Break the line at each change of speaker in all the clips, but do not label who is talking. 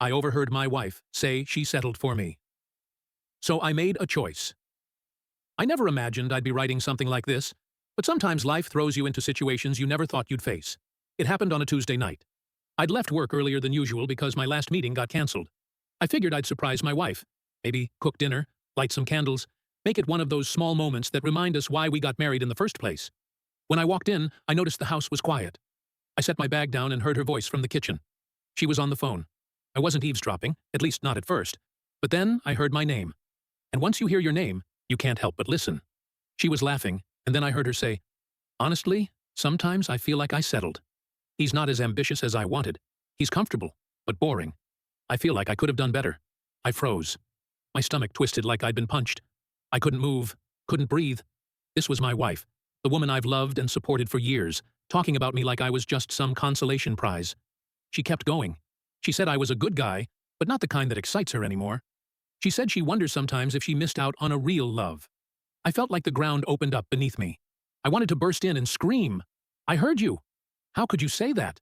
I overheard my wife say she settled for me. So I made a choice. I never imagined I'd be writing something like this, but sometimes life throws you into situations you never thought you'd face. It happened on a Tuesday night. I'd left work earlier than usual because my last meeting got cancelled. I figured I'd surprise my wife. Maybe cook dinner, light some candles, make it one of those small moments that remind us why we got married in the first place. When I walked in, I noticed the house was quiet. I set my bag down and heard her voice from the kitchen. She was on the phone. I wasn't eavesdropping, at least not at first. But then I heard my name. And once you hear your name, you can't help but listen. She was laughing, and then I heard her say, "Honestly, sometimes I feel like I settled. He's not as ambitious as I wanted. He's comfortable, but boring. I feel like I could have done better." I froze. My stomach twisted like I'd been punched. I couldn't move, couldn't breathe. This was my wife, the woman I've loved and supported for years, talking about me like I was just some consolation prize. She kept going. She said I was a good guy, but not the kind that excites her anymore. She said she wonders sometimes if she missed out on a real love. I felt like the ground opened up beneath me. I wanted to burst in and scream, "I heard you! How could you say that?"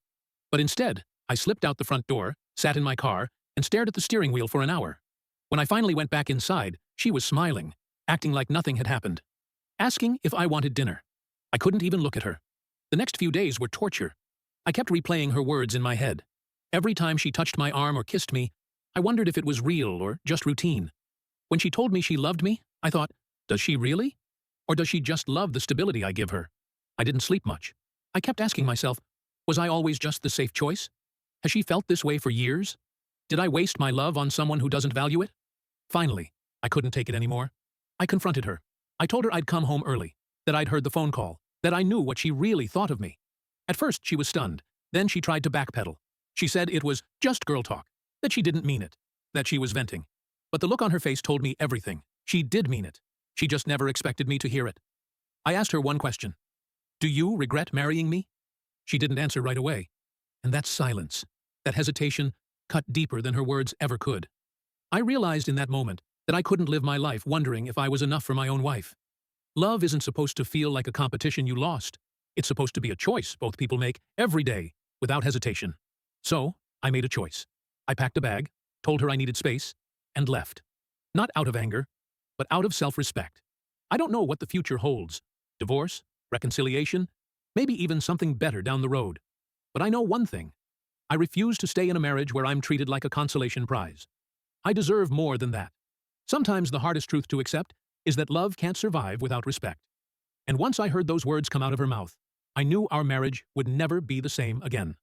But instead, I slipped out the front door, sat in my car, and stared at the steering wheel for an hour. When I finally went back inside, she was smiling, acting like nothing had happened, asking if I wanted dinner. I couldn't even look at her. The next few days were torture. I kept replaying her words in my head. Every time she touched my arm or kissed me, I wondered if it was real or just routine. When she told me she loved me, I thought, does she really? Or does she just love the stability I give her? I didn't sleep much. I kept asking myself, was I always just the safe choice? Has she felt this way for years? Did I waste my love on someone who doesn't value it? Finally, I couldn't take it anymore. I confronted her. I told her I'd come home early, that I'd heard the phone call, that I knew what she really thought of me. At first, she was stunned. Then she tried to backpedal. She said it was just girl talk, that she didn't mean it, that she was venting. But the look on her face told me everything. She did mean it. She just never expected me to hear it. I asked her one question. Do you regret marrying me? She didn't answer right away. And that silence, that hesitation, cut deeper than her words ever could. I realized in that moment that I couldn't live my life wondering if I was enough for my own wife. Love isn't supposed to feel like a competition you lost. It's supposed to be a choice both people make every day, without hesitation. So, I made a choice. I packed a bag, told her I needed space, and left. Not out of anger, but out of self-respect. I don't know what the future holds. Divorce, reconciliation, maybe even something better down the road. But I know one thing. I refuse to stay in a marriage where I'm treated like a consolation prize. I deserve more than that. Sometimes the hardest truth to accept is that love can't survive without respect. And once I heard those words come out of her mouth, I knew our marriage would never be the same again.